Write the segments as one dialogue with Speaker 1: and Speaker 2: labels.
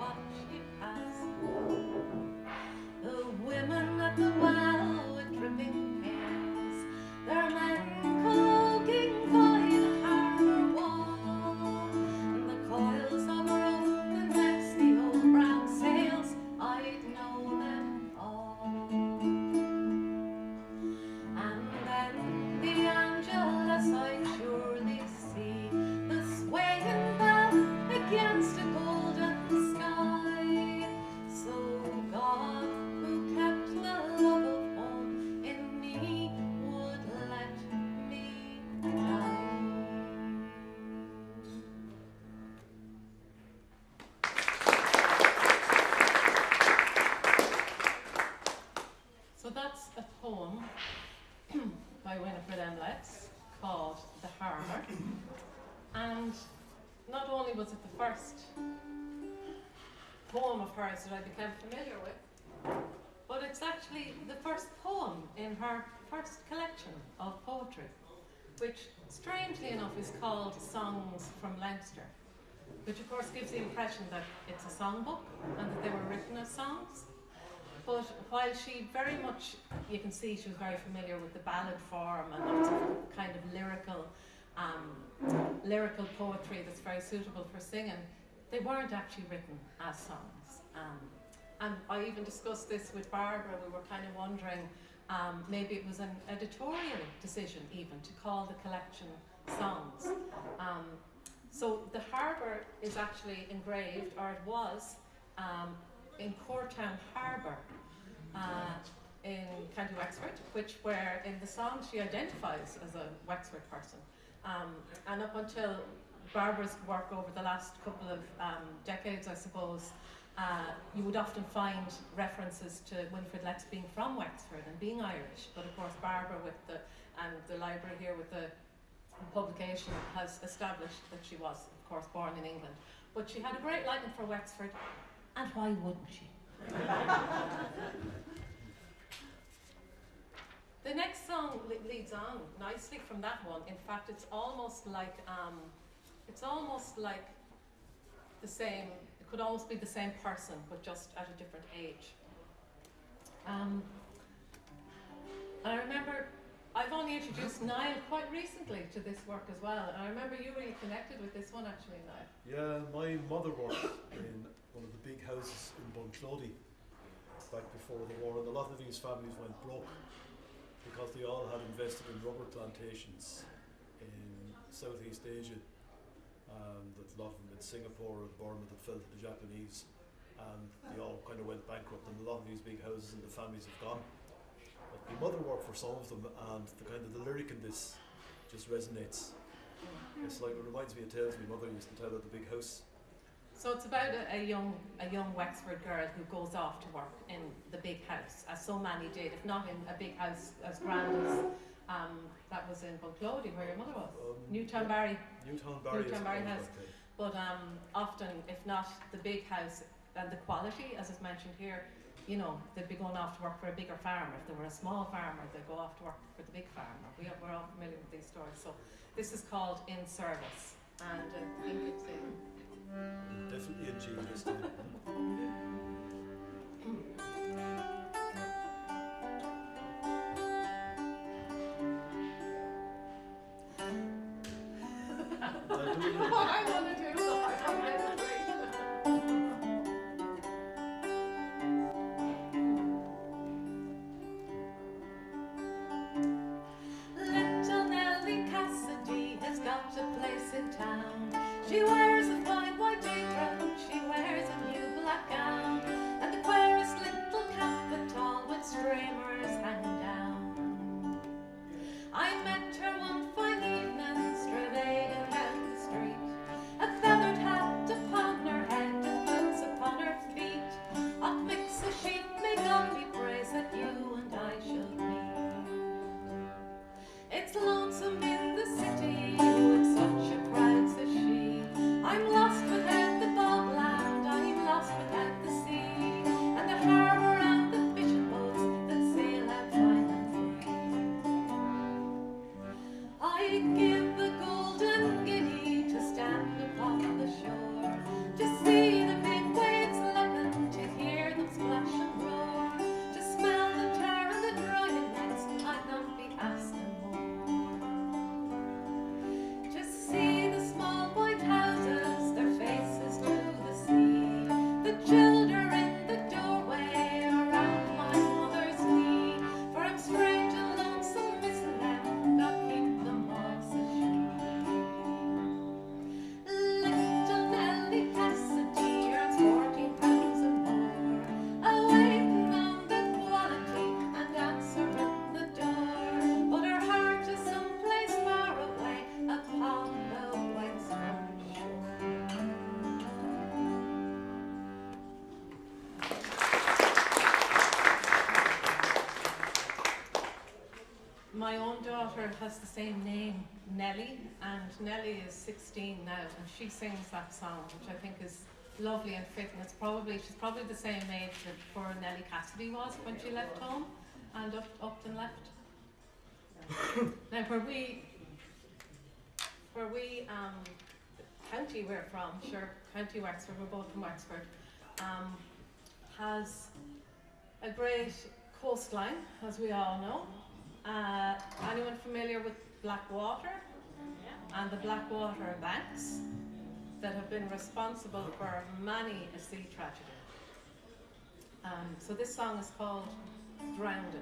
Speaker 1: watch you pass. The women at the well with dripping hairs, their men cloaking by the harbour wall, and the coils of her rope next the old brown sails, I'd know them all. And then the Angelus I'd surely see, the swaying bell against a golden sky. So God, who kept the love of home in me, would let me die. So that's a poem by Winifred M. Letts called The Harbour. And not only was it the first poem of hers that I became familiar with, but it's actually the first poem in her first collection of poetry, which strangely enough is called Songs from Leinster, which of course gives the impression that it's a songbook and that they were written as songs. But while she very much, you can see she was very familiar with the ballad form and lots of kind of lyrical poetry that's very suitable for singing, they weren't actually written as songs. And I even discussed this with Barbara. We were kind of wondering, maybe it was an editorial decision even to call the collection songs. So the Harbour is actually engraved, or it was, in Courtown Harbour in County Wexford, where in the song she identifies as a Wexford person. And up until Barbara's work over the last couple of decades, I suppose, you would often find references to Winifred Letts being from Wexford and being Irish. But of course Barbara and the library here with the publication has established that she was, of course, born in England. But she had a great liking for Wexford, and why wouldn't she? The next song leads on nicely from that one. In fact, it's almost like the same. It could almost be the same person, but just at a different age. And I remember I've only introduced Niall quite recently to this work as well, and I remember you really connected with this one actually, Niall.
Speaker 2: Yeah, my mother worked in one of the big houses in Bunclody back before the war, and a lot of these families went broke because they all had invested in rubber plantations in Southeast Asia, and a lot of them in Singapore and Burma that fell to the Japanese, and they all kind of went bankrupt, and a lot of these big houses and the families have gone. But my mother worked for some of them, and the lyric in this just resonates. It's like, it reminds me of tales my mother used to tell at the big house.
Speaker 1: So it's about a young Wexford girl who goes off to work in the big house, as so many did, if not in a big house as grand as that was in Bunclody, where your mother was. Newtownbarry House. But often, if not the big house and the quality, as is mentioned here, you know, they'd be going off to work for a bigger farm. If they were a small farmer, they'd go off to work for the big farmer. We're all familiar with these stories. So this is called In Service, and I think it's
Speaker 2: definitely a G this time.
Speaker 1: What I want to do, Little Nellie Cassidy has got a place in town. She wears a fine white apron, she wears a new black gown, and the queerest little cap at all with streamers hanging down. I met her one fine evening, strolling down the street, a daughter has the same name, Nellie, and Nellie is 16 now, and she sings that song, which I think is lovely and fitting. She's probably the same age that poor Nellie Cassidy was when she left home and up and left. Now, where we county we're from, sure, County Wexford, we're both from Wexford, has a great coastline, as we all know. Anyone familiar with Blackwater? And the Blackwater banks that have been responsible for many a sea tragedy. So this song is called Drowned.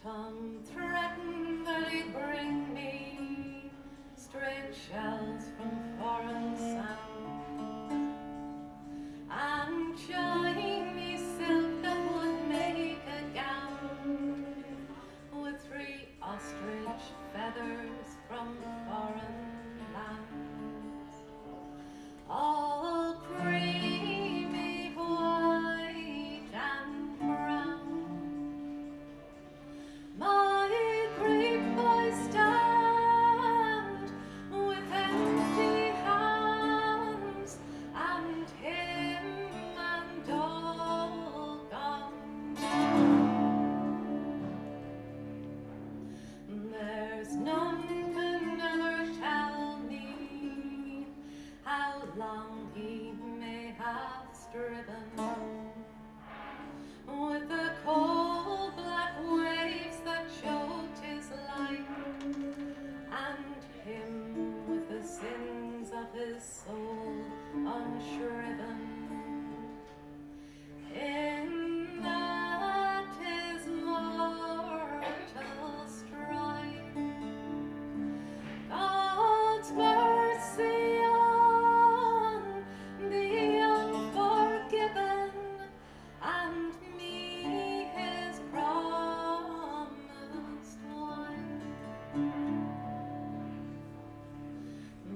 Speaker 1: Tom threatened that he'd bring me strange shells from foreign sound and shiny silk that would make a gown with 3 ostrich feathers from foreign lands, all creamy white and brown. My great boy stand with empty hands, and him and all gone down. There's none can ever tell me how long he may have striven with the cold black waves that choked his life, and him with the sins of his soul unshriven. In that his mortal strife, God's mercy on the unforgiven, and me his promised wife.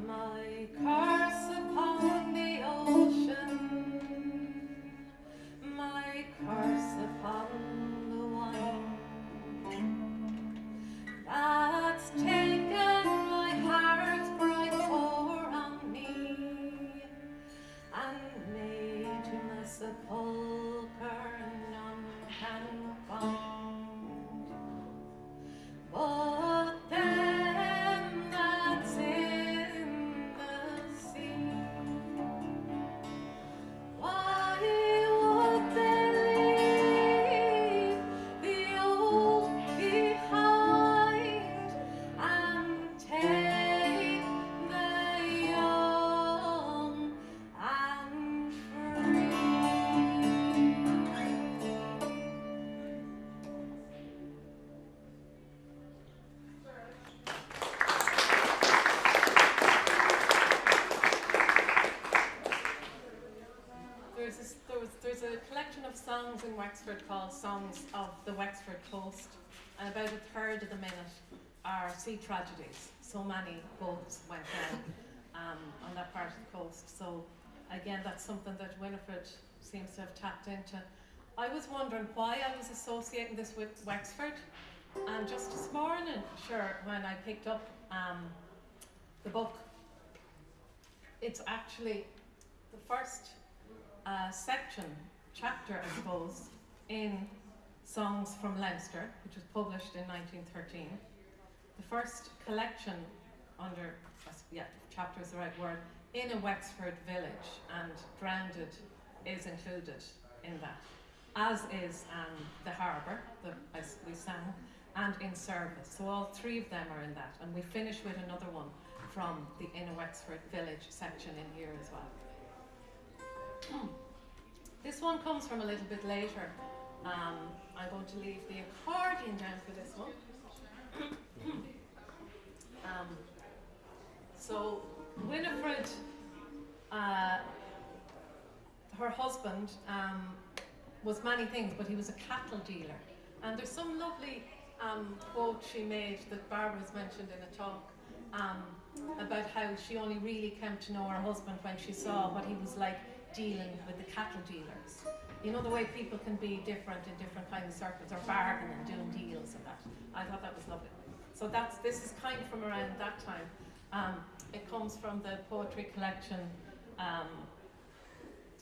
Speaker 1: My curse upon the ocean, my curse upon the wine, that's taken my heart's bright core on me, and made to my sepulchre none can find. But them that's in the sea, why would they leave the old behind and take the young and free? There's a collection of songs in Wexford called Songs of the Wexford Coast, and about a third of the minute are sea tragedies. So many boats went down on that part of the coast. So again, that's something that Winifred seems to have tapped into. I was wondering why I was associating this with Wexford, and just this morning, sure, when I picked up the book it's actually the first chapter, I suppose, in Songs from Leinster, which was published in 1913. The first collection under, chapter is the right word, in a Wexford village, and Drowned is included in that, as is the Harbour, as we sang, and In Service. So all three of them are in that, and we finish with another one from the In a Wexford village section in here as well. This one comes from a little bit later. I'm going to leave the accordion down for this one. So Winifred, her husband, was many things, but he was a cattle dealer. And there's some lovely quote she made that Barbara's mentioned in a talk about how she only really came to know her husband when she saw what he was like dealing with the cattle dealers. You know, the way people can be different in different kinds of circles, or bargaining and doing deals and that. I thought that was lovely. So this is kind of from around that time. It comes from the poetry collection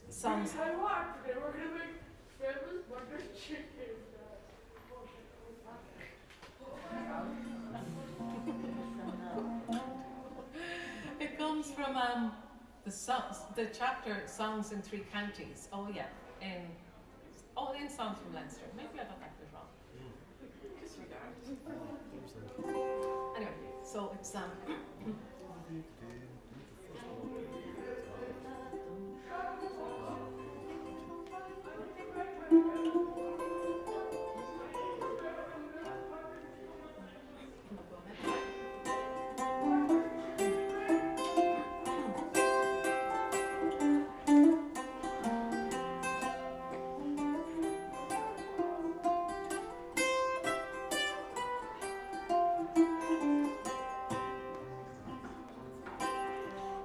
Speaker 1: Songs.
Speaker 3: We're going to make famous butter chicken.
Speaker 1: It comes from the chapter Songs in Three Counties. In Songs from Leinster. Maybe I got that bit wrong. Disregard. Anyway, so it's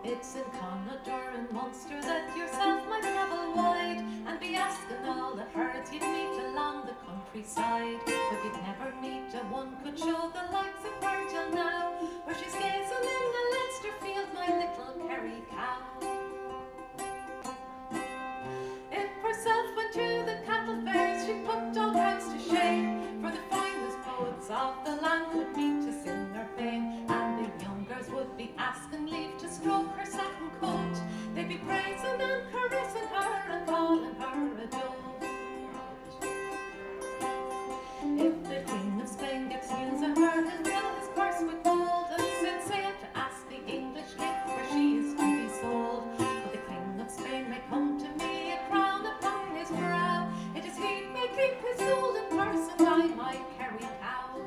Speaker 1: It's in Connaught and Munster that yourself might travel wide and be asking all the herds you'd meet along the countryside. But you'd never meet a one could show the likes of Virgil now, where she's gazing in the Leinster field, my little Kerry cow. If herself went to the cattle fairs, she'd put old house to shame, for the finest poets of the land would meet to sing her fame, and the young girls would be asking leave to stroke her satin coat. They'd be praising and caressing her and calling her a doe. If the King of Spain gets news of her, he'll fill his purse with gold and send sail to ask the English king where she is to be sold. But the King of Spain may come to me, a crown upon his brow. It is he may keep his golden purse, and I my Kerry cow.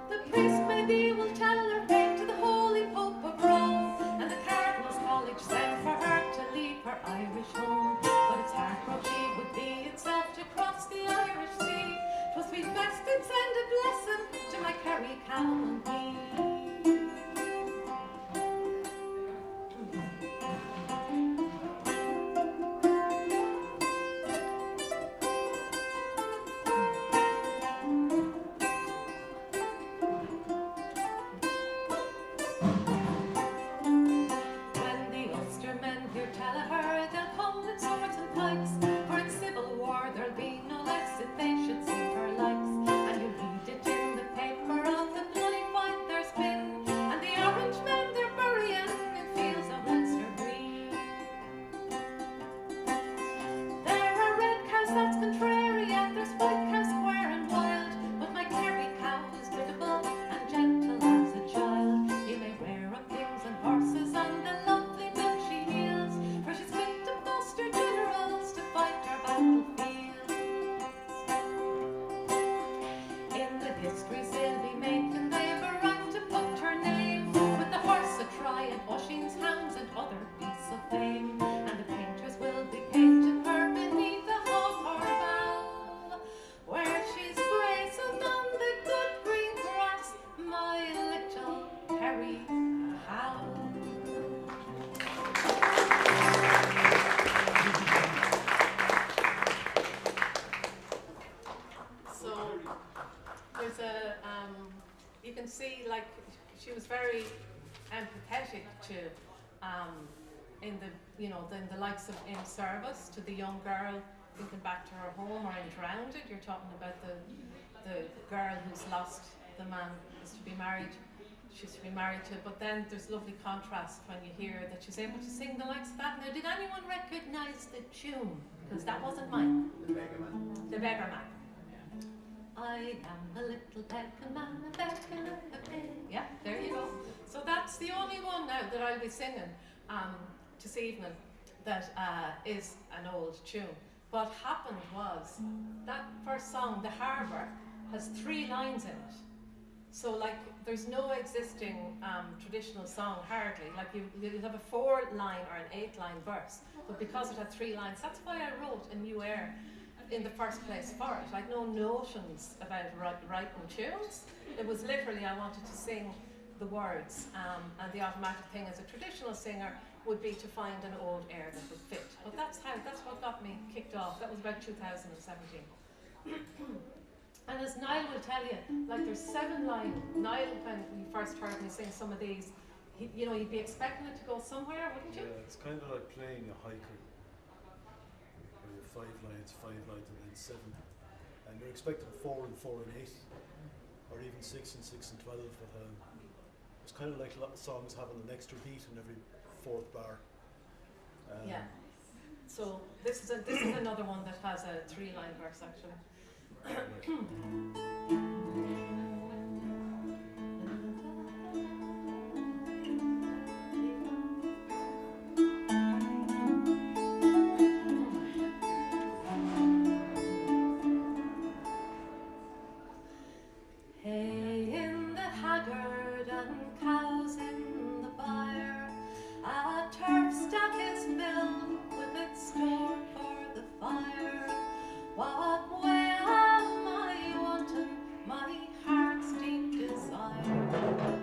Speaker 1: The priest maybe will tell her fate to the Holy Pope of Rome, and the Cardinal's College sent for her to leave her Irish home. But it's heartbroken she would be itself to cross the Irish Sea. 'Twas be best and send a blessing to my Kerry cow and me. When the Ulstermen hear tell of her, they'll come with swords and pikes, for in civil war there'll be no less if they should see her likes. And you read it in the paper of the bloody fight there's been, and the Orange men they're burying in fields of Leinster green. There are red cows that's contrary, and there's white cows square and wild, but my Kerry cow is biddable and gentle as a child. You may rear up kings and horses and the lovely milk she yields, for she's fit to muster generals to fight our battlefields. In the histories they'll be making, they've a right to put her name with the horse a try and Oisin's hounds and other beasts of fame. And the painters will be painting her beneath the hawthorn bough, where she's grazing on the good green grass, my little Kerry cow. So there's you can see, like, she was very empathetic to, in the the likes of In Service, to the young girl thinking back to her home, or in Drowned. You're talking about the girl who's lost the man is to be married. She's to be married to, but then there's lovely contrast when you hear that she's able to sing the likes of that. Now, did anyone recognise the tune? Because that wasn't mine.
Speaker 4: The Beggar Man.
Speaker 1: The Beggar Man. I am a little beggar man, a beggar, a beggar. Yeah, there you go. So that's the only one now that I'll be singing this evening that is an old tune. What happened was that first song, The Harbour, has 3 lines in it. So like there's no existing traditional song hardly. Like you have a 4-line or an 8-line verse, but because it had 3 lines, that's why I wrote a new air in the first place for it. Like no notions about writing tunes. It was literally I wanted to sing the words, and the automatic thing as a traditional singer would be to find an old air that would fit. But that's what got me kicked off. That was about 2017. And as Niall will tell you, like there's 7 lines. Niall, when you first heard me sing some of these, you'd be expecting it to go somewhere, wouldn't you?
Speaker 2: Yeah, it's kind of like playing a haiku. Where you have 5 lines, and then 7. And you're expecting 4 and 4 and 8, or even 6 and 6 and 12. But it's kind of like songs having an extra beat in every 4th bar.
Speaker 1: Yeah. So this is another one that has a 3-line verse actually. Hay in the haggard and cows in the byre, a turf stack is built with its store for the fire. What way am I wanting my heart's deep desire?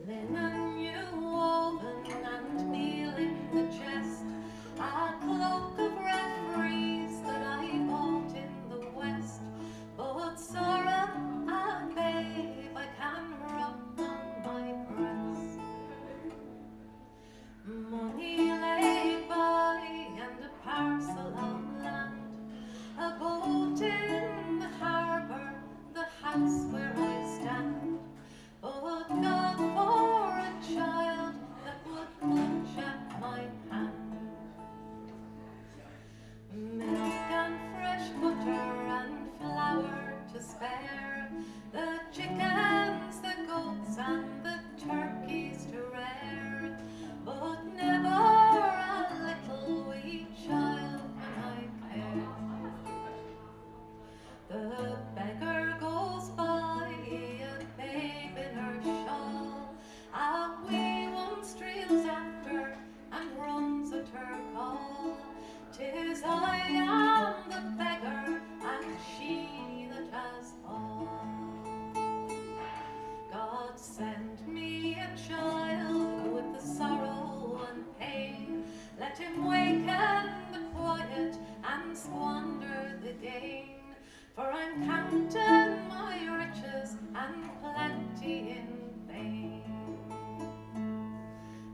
Speaker 1: Linen new woven and meal in the chest, a cloak of red frieze that I bought in the west. But sorrow and babe I can rub on my breast. Money laid by and a parcel of land, a boat in the harbour, the house where I stand. But God for a child that would clutch at my hand. Milk and fresh butter and flour to spare, the chickens, the goats and the turkeys to rear. But never a little wee child can I care. The beggar goes by, a babe in her shawl, a wee one streels after and runs at her call. 'Tis I am the beggar and she that has all. God send me a child with the sorrow and pain. Let him waken the quiet and squander the gain. For I'm counting my riches and plenty in vain.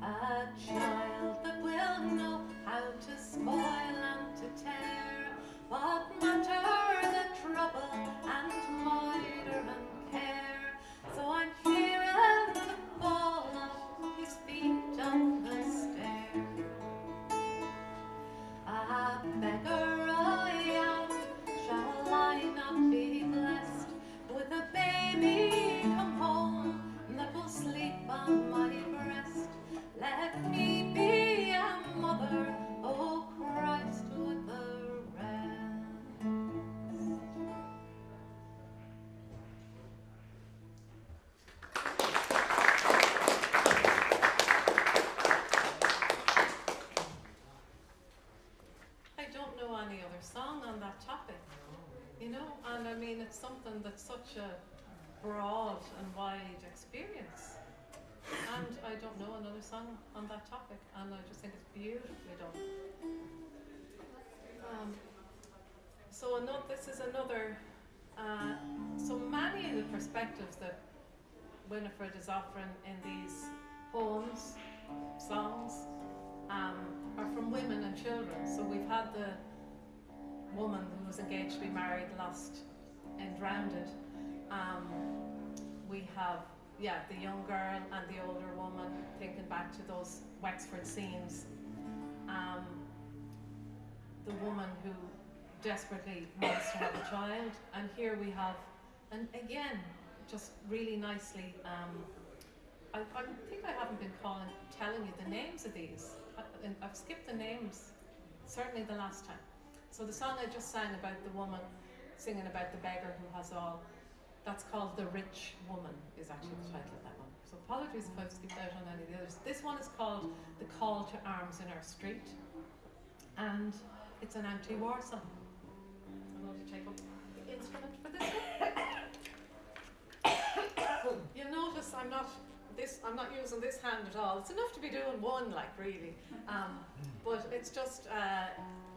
Speaker 1: A child that will know how to spoil and to tear. What matter the trouble and murder and care? So I'm hearing the fall of his feet on the stair. A beggar I am, shall I not be blessed with a baby come home that will sleep on my breast? Let me be a mother, oh Christ, with the rest. I don't know any other song on that topic, and I mean it's something that's such a broad and wide experience. And I don't know another song on that topic, and I just think it's beautifully done. This is another, so many of the perspectives that Winifred is offering in these poems, songs, are from women and children. So we've had the woman who was engaged to be married, lost and drowned. We have, the young girl and the older woman, thinking back to those Wexford scenes. The woman who desperately wants to have a child, and here we have, and again, just really nicely, I think I haven't been telling you the names of these. I've skipped the names, certainly the last time. So the song I just sang about the woman singing about the beggar who has all, that's called The Rich Woman, is actually the title of that one. So apologies if I've skipped out on any of the others. This one is called The Call to Arms in Our Street, and it's an anti-war song. I'm going to take up the instrument for this one. You'll notice I'm not using this hand at all. It's enough to be doing one, like, really. But it's just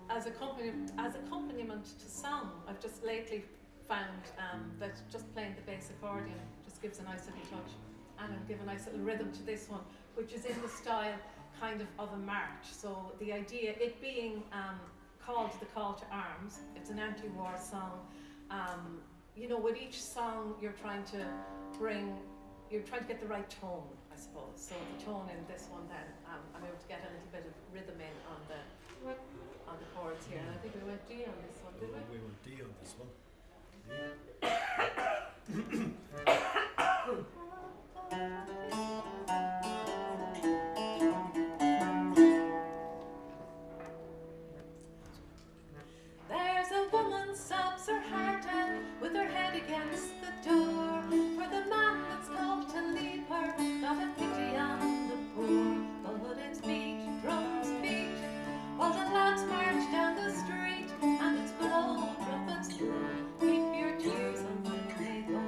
Speaker 1: as accompaniment to song. I've just lately found that just playing the bass accordion just gives a nice little touch, and it'll give a nice little rhythm to this one, which is in the style kind of a march. So the idea, it being called The Call to Arms, it's an anti-war song. With each song you're trying to get the right tone, I suppose. So the tone in this one, then I'm able to get a little bit of rhythm in on the chords here. And I think we went D on this one, did we?
Speaker 2: We went D on this one.
Speaker 1: There's a woman sobs her heart out with her head against the door, for the man that's called to leave her, not a pity on the poor. But it's beat, drums beat, while the lads march down the street, and it's blow, trumpets blow, keep your tears on when they go.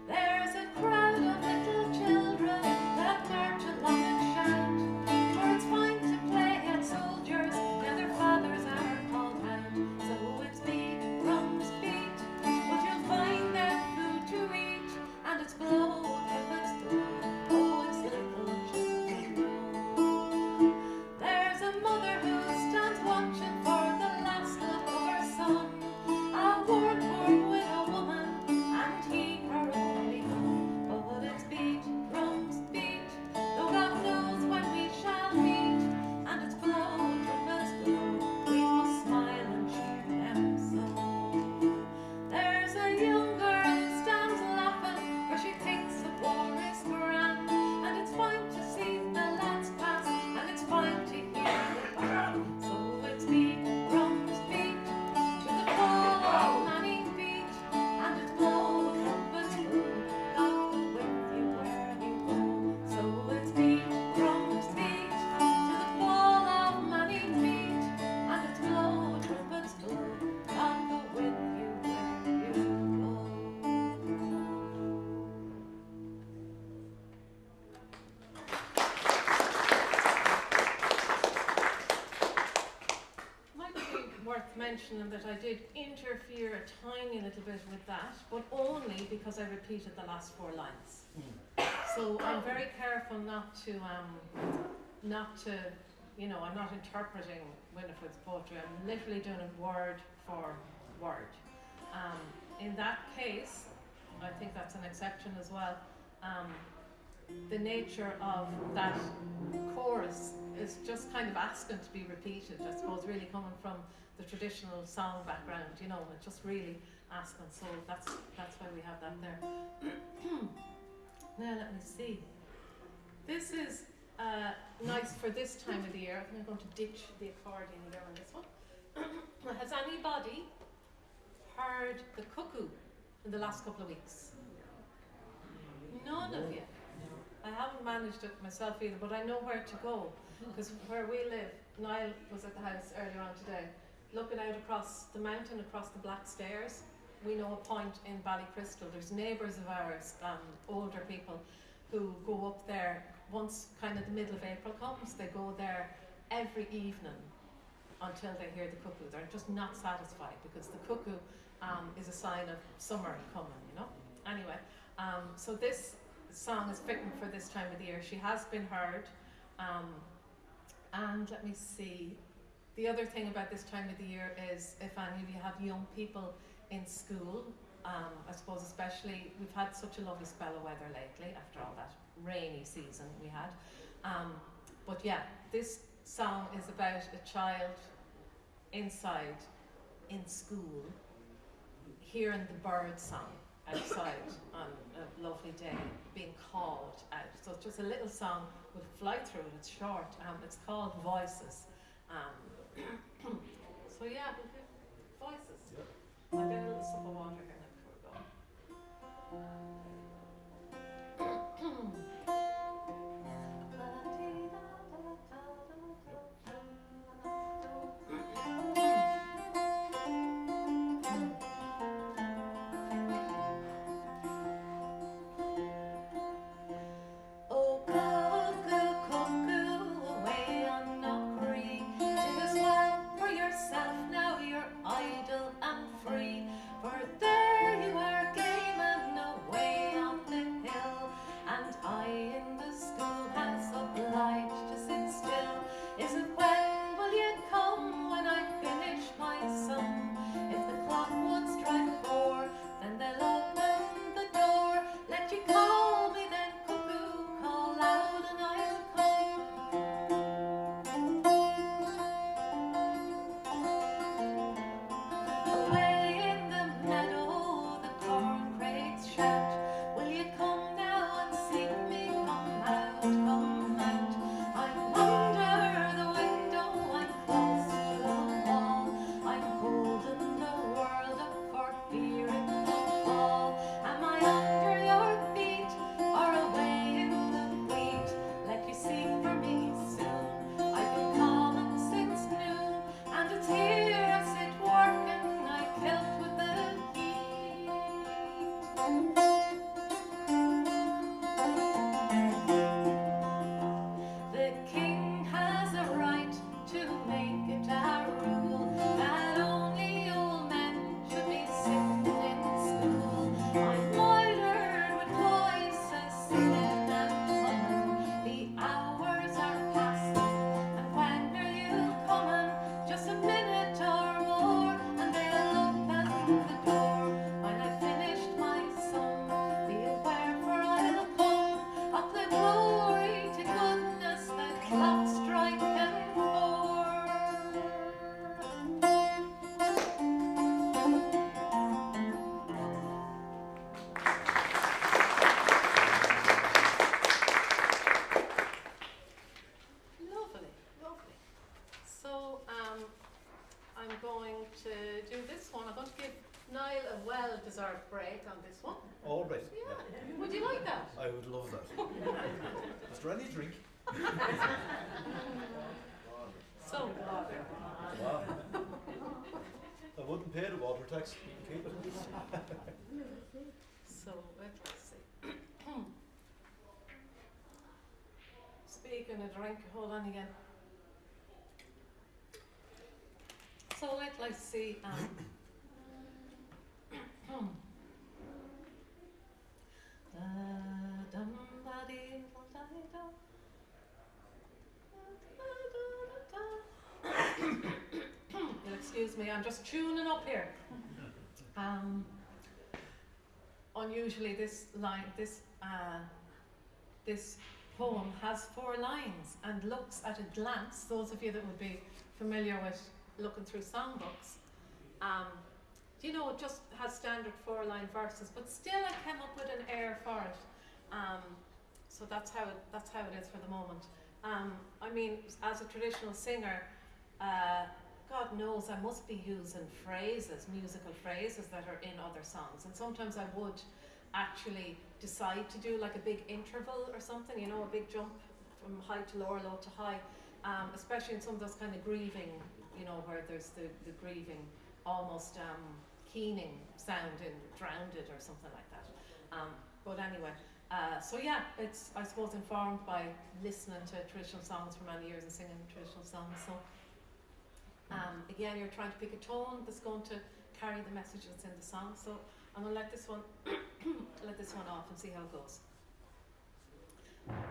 Speaker 1: There's a crowd of little children that march along and shout, for it's fine to play at soldiers, now their fathers are called out. So it's beat, drums beat, but you'll find their food to eat, and it's blow, trumpets blow, oh, it's little children blow. There's a mother who stands watching for the last look of her son, a worn, poor widow woman, and he her only son. But it's beat, drums beat, though God knows when we shall meet, and it's blow, trumpets blow, we must smile and cheer them so. There's a young girl who stands laughing, for she thinks the war is grand, and it's fine to see the lads pass, and it's fine to hear the band. So it's beat, drums beat, to the call of many feet, and it's blow, trumpets blow, God go with you where you go. So it's beat, drums beat, to the call of many feet, and it's blow, trumpets blow, God go with you where you go. Might be worth mentioning that I did interfere a tiny little bit with that, but only because I repeated the last 4 lines. So I'm very careful not to, I'm not interpreting Winifred's poetry. I'm literally doing it word for word. In that case, I think that's an exception as well. The nature of that chorus is just kind of asking to be repeated, I suppose, really coming from the traditional song background, it's just really asking. So that's why we have that there. Now let me see. This is nice for this time of the year. I'm going to ditch the accordion there on this one. Has anybody heard the cuckoo in the last couple of weeks? None of you. I haven't managed it myself either, but I know where to go, because where we live, Niall was at the house earlier on today, looking out across the mountain, across the Black Stairs. We know a point in Ballycrystal. There's neighbours of ours, older people, who go up there once kind of the middle of April comes. They go there every evening until they hear the cuckoo. They're just not satisfied, because the cuckoo is a sign of summer coming, anyway, so this song is fitting for this time of the year. She has been heard, and let me see. The other thing about this time of the year is if any of you have young people in school, I suppose especially, we've had such a lovely spell of weather lately after all that rainy season we had. But yeah, this song is about a child inside in school hearing the bird song outside on a lovely day being called out. So it's just a little song with a fly through it, it's short. It's called Voices. So yeah, we'll do Voices.
Speaker 2: Yep.
Speaker 1: I'll get a little sip of water here now before we go. Well-deserved break on this one.
Speaker 2: All right.
Speaker 1: Yeah. Would you like that?
Speaker 2: I would love that. Is there any drink?
Speaker 1: So,
Speaker 2: Wow. I wouldn't pay the water tax. Keep it.
Speaker 1: so let's see. Speaking of drink, hold on again. So let's see. You'll excuse me, I'm just tuning up here. Unusually, this poem has 4 lines and looks at a glance. Those of you that would be familiar with looking through songbooks, you know, it just has standard 4-line verses, but still I came up with an air for it. So that's how it is for the moment. I mean, as a traditional singer, God knows I must be using phrases, musical phrases that are in other songs, and sometimes I would actually decide to do like a big interval or something, you know, a big jump from high to lower, low to high, especially in some of those kind of grieving, you know, where there's the grieving, almost keening sound in Drowned It or something like that. But anyway, so yeah, it's, I suppose, informed by listening to traditional songs for many years and singing traditional songs. So again, you're trying to pick a tone that's going to carry the message that's in the song. So I'm gonna let this one let this one off and see how it goes.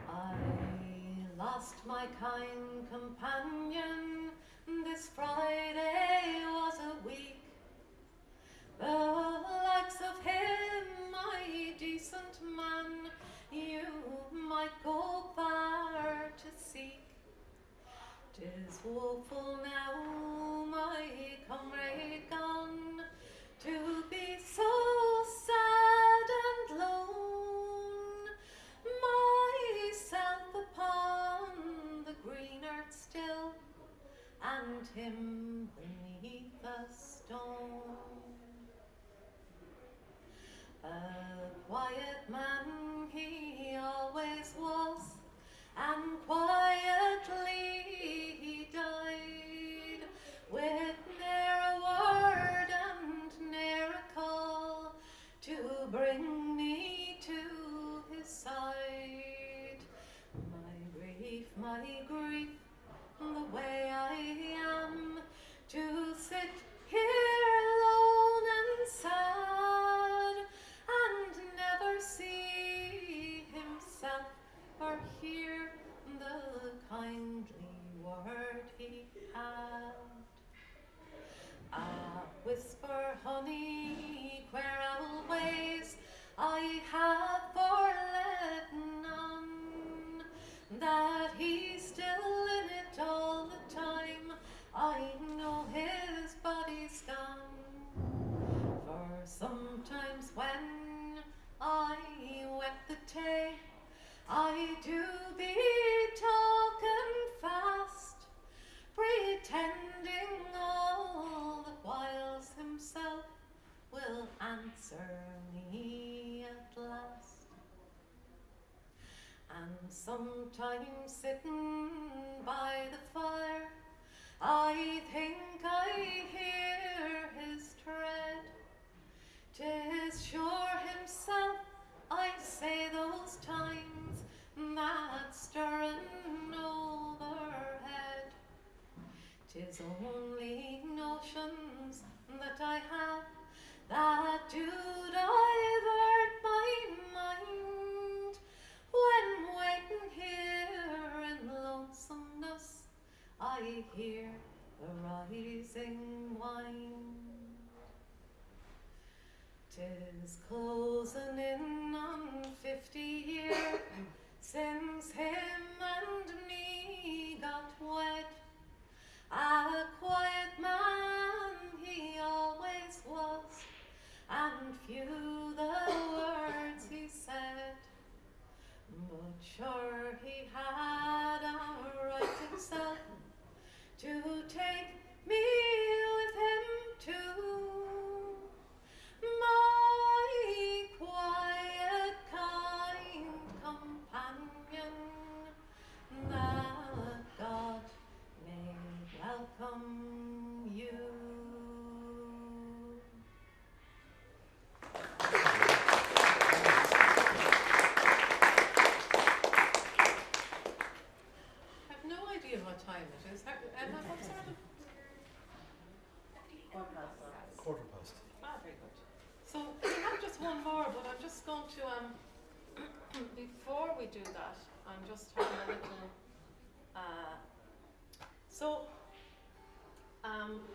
Speaker 1: I lost my kind companion. This Friday was a week. The likes of him, my decent man, you might go far to seek. 'Tis woeful now, my comrade gone, to be so sad and lone. Myself upon the green earth still, and him beneath a stone. A quiet man he always was, and quietly he died, with ne'er a word and ne'er a call to bring me to his side. My grief, the way I am, to sit here alone and sad, and never see himself or hear the kindly word he had. Whisper, honey, where always I have forlet none, that he's still in it all the time. I know his body's gone. For sometimes when I wet the tay, I do be talking fast, pretending all the whiles himself will answer me at last. And sometimes sitting by the fire, I think I hear his tread. 'Tis sure himself, I say, those times that stirring overhead. 'Tis only notions that I have that do divert my mind, when waiting here in lonesomeness I hear the rising wind. 'Tis closing in on 50 years since him and me got wed. A quiet man he always was, and few the words he said, but sure he had a right himself to take me with him too. My quiet, kind companion, that God may welcome you. I have no idea what time it is. Emma, what sort of?
Speaker 2: Quarter past.
Speaker 1: Ah, very good. So we have just one more, but I'm just going to, before we do that, I'm just having a little,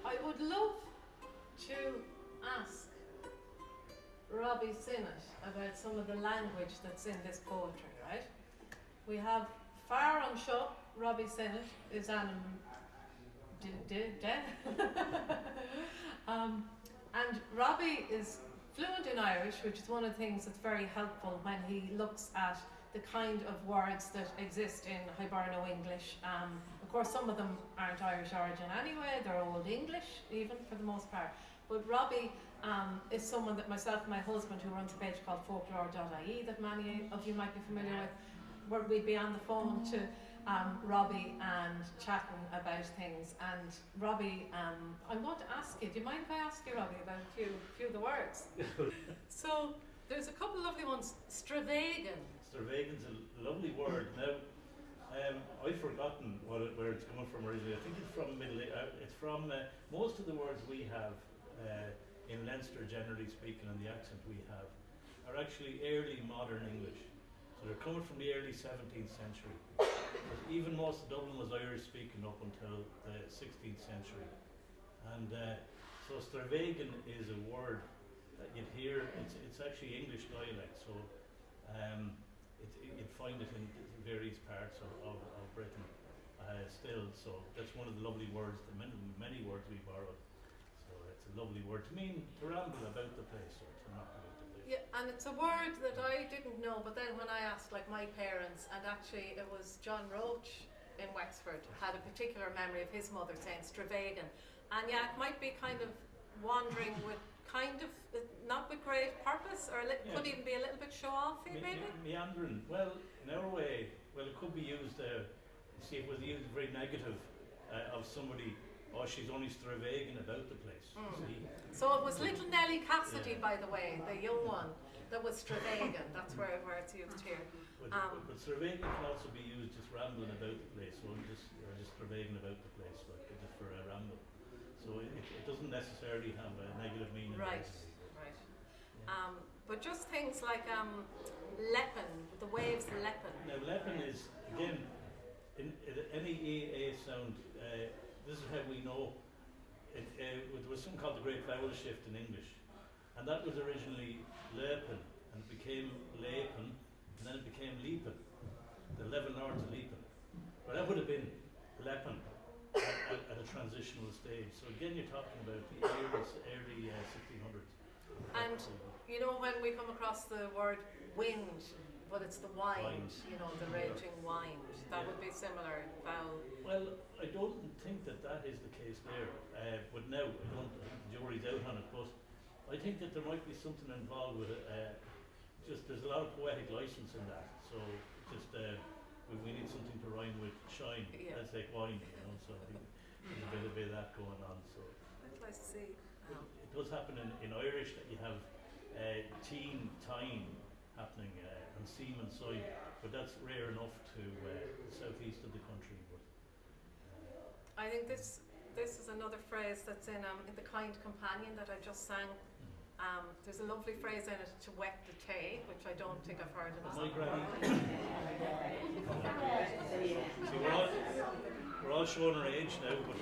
Speaker 1: I would love to ask Robbie Sinnott about some of the language that's in this poetry, right? We have Far on Sho, Robbie Sinnott is an and Robbie is fluent in Irish, which is one of the things that's very helpful when he looks at the kind of words that exist in Hiberno English. Of course, some of them aren't Irish origin anyway, they're Old English, even for the most part. But Robbie is someone that myself and my husband, who runs a page called folklore.ie, that many of you might be familiar with, where we'd be on the phone to Robbie and chatting about things. And Robbie, I'm going to ask you, do you mind if I ask you, Robbie, about a few of the words? So there's a couple of lovely ones. Stravagan.
Speaker 4: Stravagan's a lovely word. Now, I've forgotten where it's coming from originally. I think it's from it's from most of the words we have in Leinster, generally speaking, and the accent we have, are actually early modern English. So they're coming from the early 17th century. But even most of Dublin was Irish speaking up until the 16th century. And so Stravagin is a word that you'd hear, it's actually English dialect, so you'd find it in various parts of Britain still. So that's one of the lovely words, the many words we borrowed. So it's a lovely word to mean to ramble about the place or to knock about the place.
Speaker 1: Yeah, and it's a word that I didn't know, but then when I asked like my parents, and actually it was John Roach in Wexford had a particular memory of his mother saying Stravagin. And yeah, it might be kind of wandering with kind of, not with great purpose, or could even be a little bit show-offy maybe?
Speaker 4: Meandering. Well, in our way, it could be used, see, it was used very negative of somebody, she's only Stravagin about the place. See?
Speaker 1: So it was little Nellie Cassidy, by the way, the young one, that was Stravagin. That's where it's used here.
Speaker 4: But Stravagin can also be used just rambling about the place, or just Stravagin about the place, like just for a ramble. So it doesn't necessarily have a negative meaning.
Speaker 1: Right.
Speaker 4: Yeah.
Speaker 1: But just things like leppin, the waves leppin.
Speaker 4: Now leppin is, again, in any EA sound, this is how we know it. There was something called the Great Vowel Shift in English, and that was originally leppin, and it became lepen, and then it became lepen, the 11 Lords of Lepen. But that would have been leppin at a transitional stage. So again, you're talking about the early 1600s.
Speaker 1: And you know when we come across the word wind, but it's the wind, you know, the raging wind, that would be similar vowel.
Speaker 4: Well, I don't think that is the case there. But now, the jury's out on it, but I think that there might be something involved with it. There's a lot of poetic license in that. So just we need something to rhyme with shine.
Speaker 1: Yeah.
Speaker 4: Let's take wine, you know. So I think there's a bit of that going on. So
Speaker 1: I'd like to see.
Speaker 4: it does happen in Irish that you have teen, time happening and seam and sign, but that's rare enough to the southeast of the country. But
Speaker 1: I think this is another phrase that's in the Kind Companion that I just sang. There's a lovely phrase in it, to wet the tay, which I don't think I've heard in
Speaker 4: my granny. See, we're all showing our age now, but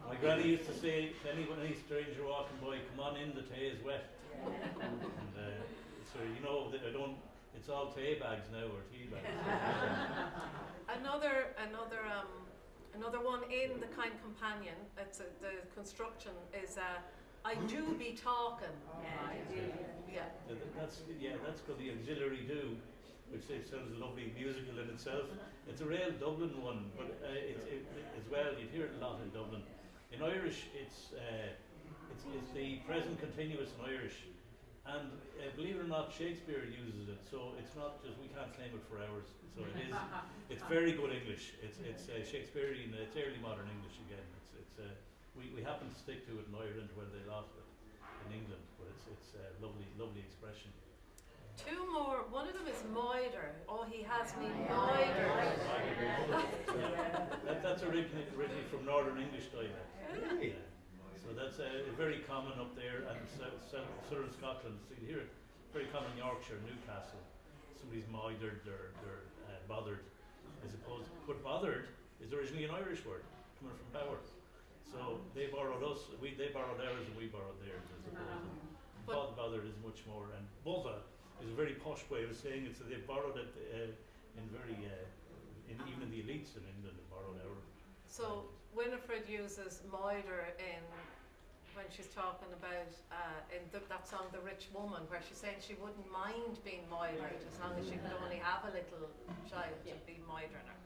Speaker 4: my granny used to say to any stranger walking by, "Come on in, the tay is wet." And so you know that it's all tay bags now, or tea bags.
Speaker 1: Another one in the Kind Companion. The construction is. I do be talking. Yeah.
Speaker 4: That's called the auxiliary do, which sounds lovely musical in itself. It's a real Dublin one, but as well, you'd hear it a lot in Dublin. In Irish, it's the present continuous in Irish, and believe it or not, Shakespeare uses it. So it's not just, we can't claim it for ours. So it is. It's very good English. It's Shakespearean. It's early modern English again. We happen to stick to it in Ireland when they lost it in England, but it's a lovely expression.
Speaker 1: Two more. One of them is moider. Oh, he has me moidered.
Speaker 4: That's originally from Northern English dialect. Yeah. So that's very common up there, and southern Scotland. So you hear it very common in Yorkshire, Newcastle. Somebody's moidered, they're bothered, as opposed. But bothered is originally an Irish word coming from Bauer. So they borrowed us, they borrowed ours, and we borrowed theirs, I suppose. And bothered is much more, and bother is a very posh way of saying it. So they borrowed it even in the elites in England, they borrowed our.
Speaker 1: So Winifred uses moider when she's talking about that song "The Rich Woman," where she's saying she wouldn't mind being moidered as long as she could only have a little child to be moidering her.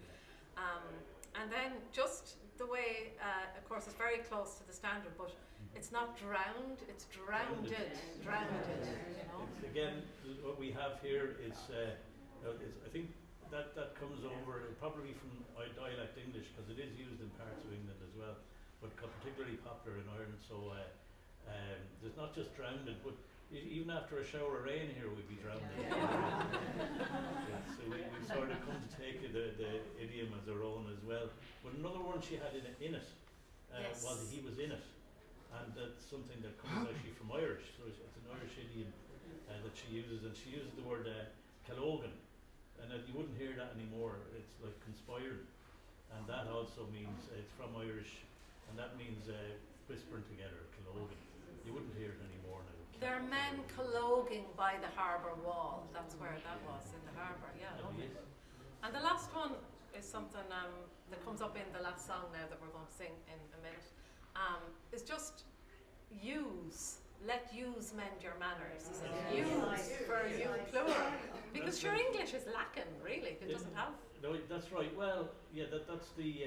Speaker 1: And then just the way, of course, it's very close to the standard, but it's not drowned, it's drowned. You know?
Speaker 4: It's, again, what we have here is I think that comes over probably from dialect English, because it is used in parts of England as well, but particularly popular in Ireland. So there's not just drowned, but even after a shower of rain here, we'd be drowned. So we sort of come to take the idiom as our own as well. But another one she had in it
Speaker 1: yes.
Speaker 4: was he was in it, and that's something that comes actually from Irish, so it's an Irish idiom that she uses, and she uses the word calogan, and you wouldn't hear that anymore. It's like conspiring, and that also means it's from Irish, and that means whispering together, calogan. You wouldn't hear it anymore now.
Speaker 1: There are men colloguing by the harbour wall. That's where that was, in the harbour. Yeah, lovely. And the last one is something that comes up in the last song now that we're going to sing in a minute. Is just use. Let use mend your manners. Use for you plural. Because your English is lacking, really. It doesn't have.
Speaker 4: No, that's right. Well, yeah, that's the.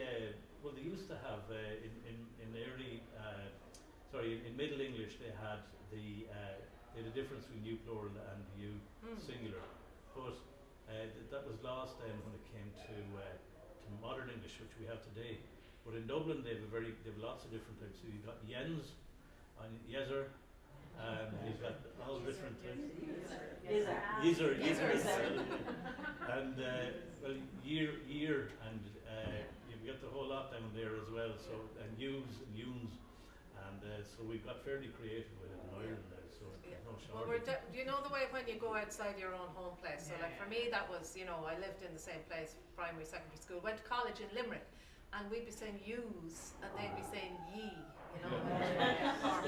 Speaker 4: Well, they used to have in early. In Middle English, they had the difference between you plural and you singular, but that was lost then when it came to modern English, which we have today. But in Dublin, they've lots of different types. So you've got yens and yeser, and you've got all different types. Yeser, and well, year, and you've got the whole lot down there as well. So and yous and yuns. And so we've got fairly creative with it in Ireland now, so there's no shortage.
Speaker 1: Do you know the way when you go outside your own home place? So like for me that was, I lived in the same place, primary, secondary school, went to college in Limerick, and we'd be saying yous and they'd be saying ye, or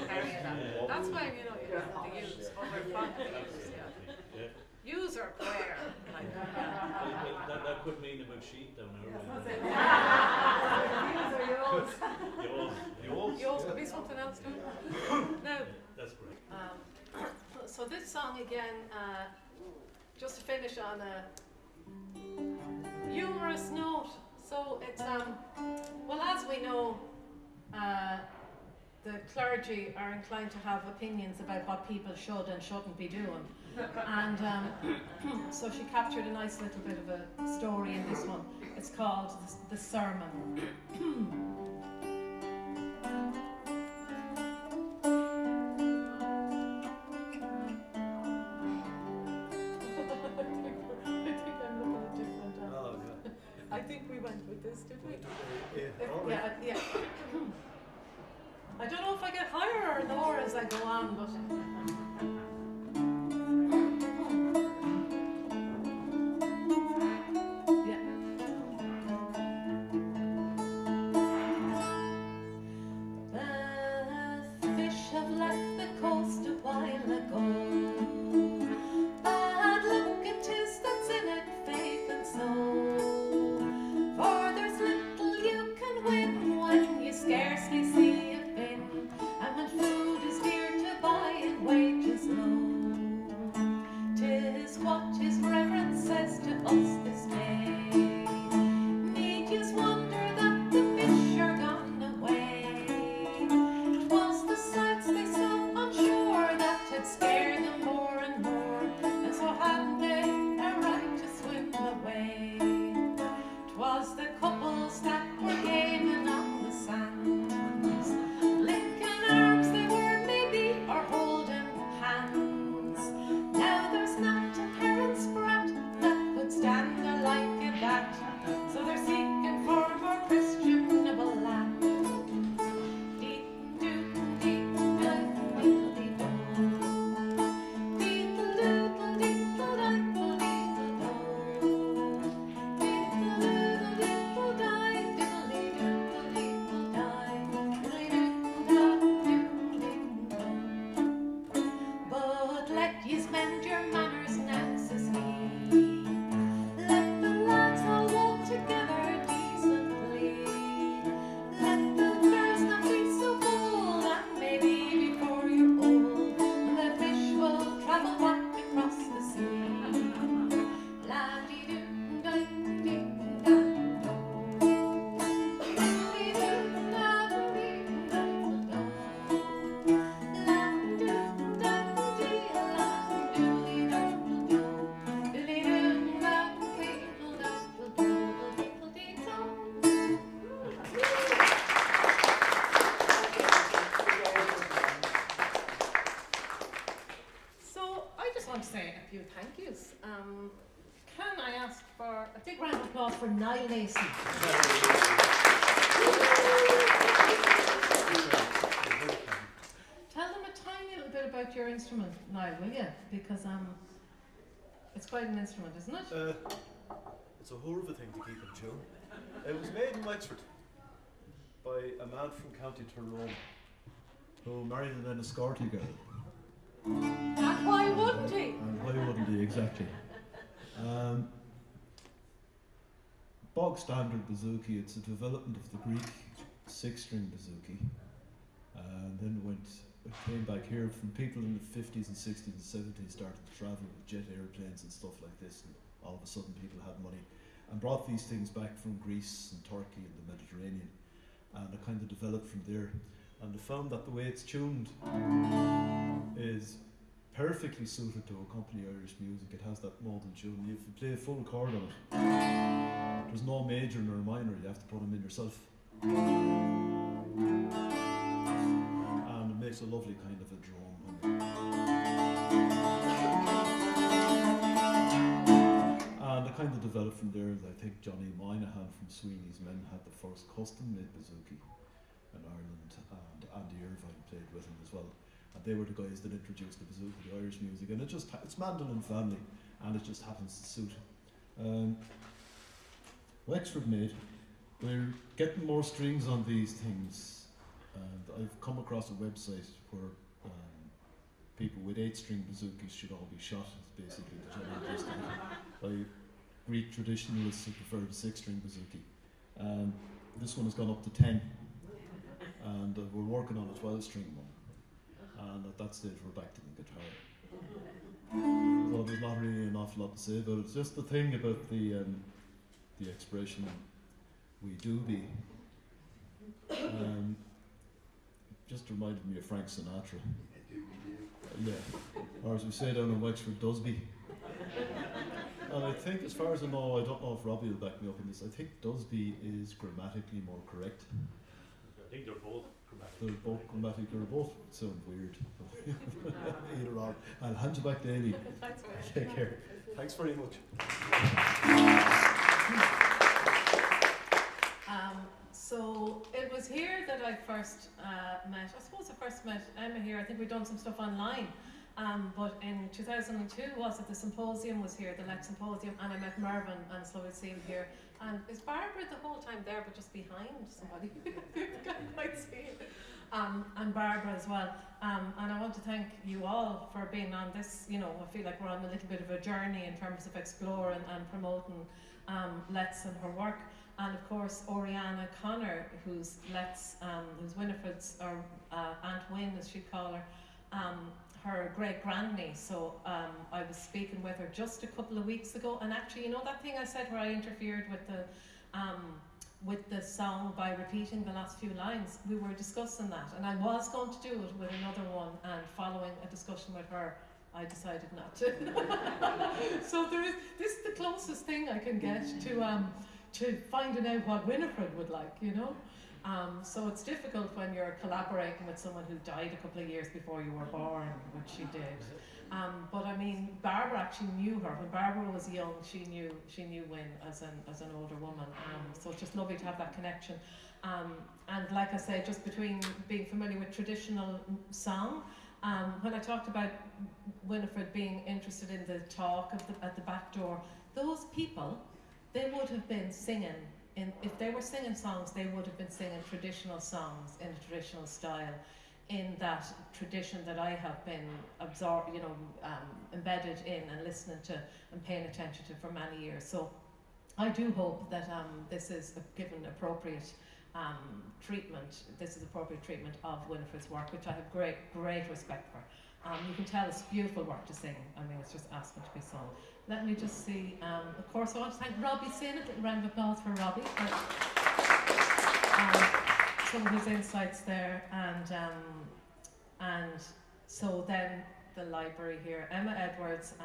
Speaker 1: Kerry and that. That's why, you love the yous, but we're fond of the yous, yeah. Yous are queer. Like,
Speaker 4: that could mean about sheep down there.
Speaker 1: Yours could be something else too. Now,
Speaker 4: that's great.
Speaker 1: So this song again, just to finish on a humorous note. So it's well, as we know, the clergy are inclined to have opinions about what people should and shouldn't be doing. And so she captured a nice little bit of a story in this one. It's called The Sermon. I think we went with this, did we? Yeah. I don't know if I get higher or lower as I go on, but. Can I ask for a big round of applause for Niall Lacey? bit about your instrument, Niall, will you? Because it's quite an instrument, isn't it?
Speaker 2: It's a whore of a thing to keep in tune. It was made in Wexford by a man from County Tyrone who married an Enniscorthy girl.
Speaker 1: And why wouldn't he?
Speaker 2: And why wouldn't he, exactly? Bog standard bouzouki, it's a development of the Greek 6-string bouzouki. And then it came back here from people in the 50s and 60s and 70s started to travel with jet airplanes and stuff like this, and all of a sudden people had money and brought these things back from Greece and Turkey and the Mediterranean, and it kind of developed from there. And they found that the way it's tuned is perfectly suited to accompany Irish music. It has that modal tune. If you play a full chord on it, there's no major nor minor, you have to put them in yourself. And it makes a lovely kind of a drone. And it kind of developed from there. I think Johnny Moynihan from Sweeney's Men had the first custom-made bouzouki in Ireland, and Andy Irvine played with him as well. And they were the guys that introduced the bouzouki to Irish music, and it's mandolin family, and it just happens to suit. Wexford made. We're getting more strings on these things, and I've come across a website where people with 8-string bouzouki's should all be shot. It's basically the general gist of it, by Greek traditionalists who prefer the 6-string bouzouki. This one has gone up to 10, and we're working on a 12-string one. And at that stage we're back to the guitar. So there's not really an awful lot to say about it. It's just the thing about the expression "we do be." Just reminded me of Frank Sinatra. Yeah, or as we say down in Wexford, does be. And I think, as far as I know, I don't know if Robbie will back me up in this, I think does be is grammatically more correct.
Speaker 4: I think they're both grammatic.
Speaker 2: They're both grammatic, they're both sound weird. Either or. I'll hand you back to Aileen.
Speaker 1: Thanks very much.
Speaker 2: Take care. Thanks very much.
Speaker 1: So it was here that I first met, I suppose I first met Emma here. I think we'd done some stuff online. But in 2002, was it, the symposium was here, the Lex Symposium, and I met Mervyn, and so we'd see him here. And is Barbara the whole time there, but just behind somebody? I might see it. And Barbara as well. And I want to thank you all for being on this. You know, I feel like we're on a little bit of a journey in terms of exploring and promoting Let's and her work. And of course, Oriana Connor, who's Let's, who's Winifred's, or Aunt Wyn, as she'd call her, her great-grandniece. So I was speaking with her just a couple of weeks ago, and actually, you know that thing I said where I interfered with the song by repeating the last few lines? We were discussing that, and I was going to do it with another one, and following a discussion with her, I decided not to. So this is the closest thing I can get to finding out what Winifred would like, you know? So it's difficult when you're collaborating with someone who died a couple of years before you were born, which she did. But I mean, Barbara actually knew her. When Barbara was young, she knew Wyn as an older woman. So it's just lovely to have that connection. And like I say, just between being familiar with traditional song, when I talked about Winifred being interested in the talk at the back door, those people, they would have been singing. If they were singing songs, they would have been singing traditional songs in a traditional style, in that tradition that I have been embedded in and listening to and paying attention to for many years. So I do hope that this is given appropriate treatment. This is appropriate treatment of Winifred's work, which I have great respect for. You can tell it's beautiful work to sing. I mean, it's just asking to be sung. Let me just see. Of course, I want to thank Robbie Sinnott. A round of applause for Robbie for some of his insights there. And so then the library here, Emma Edwards,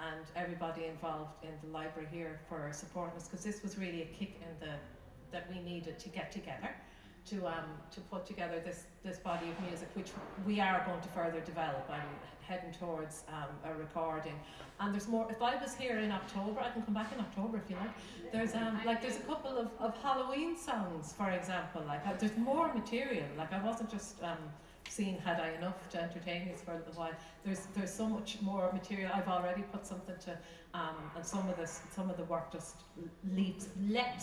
Speaker 1: and everybody involved in the library here for supporting us, because this was really a kick in that we needed to get together. To put together this body of music, which we are going to further develop. I'm heading towards a recording, and there's more. If I was here in October, I can come back in October if you like. There's there's a couple of Halloween songs, for example. There's more material. I wasn't just seen Had I Enough to entertain us for a little while. There's so much more material. I've already put something to, and some of the work just leaps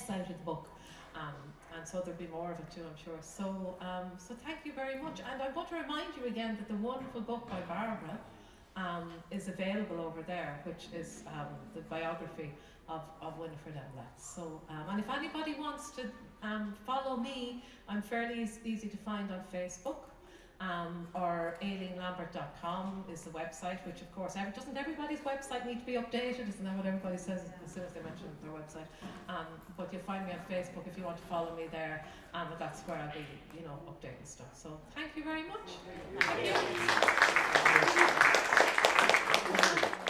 Speaker 1: out of the book. And so there'll be more of it too, I'm sure. So thank you very much. And I want to remind you again that the wonderful book by Barbara is available over there, which is the biography of Winifred Tallaght. So, and if anybody wants to follow me, I'm fairly easy to find on Facebook. Or AileenLambert.com is the website, which of course doesn't everybody's website need to be updated? Isn't that what everybody says as soon as they mention their website? But you'll find me on Facebook if you want to follow me there, and that's where I'll be, updating stuff. So thank you very much. Thank you.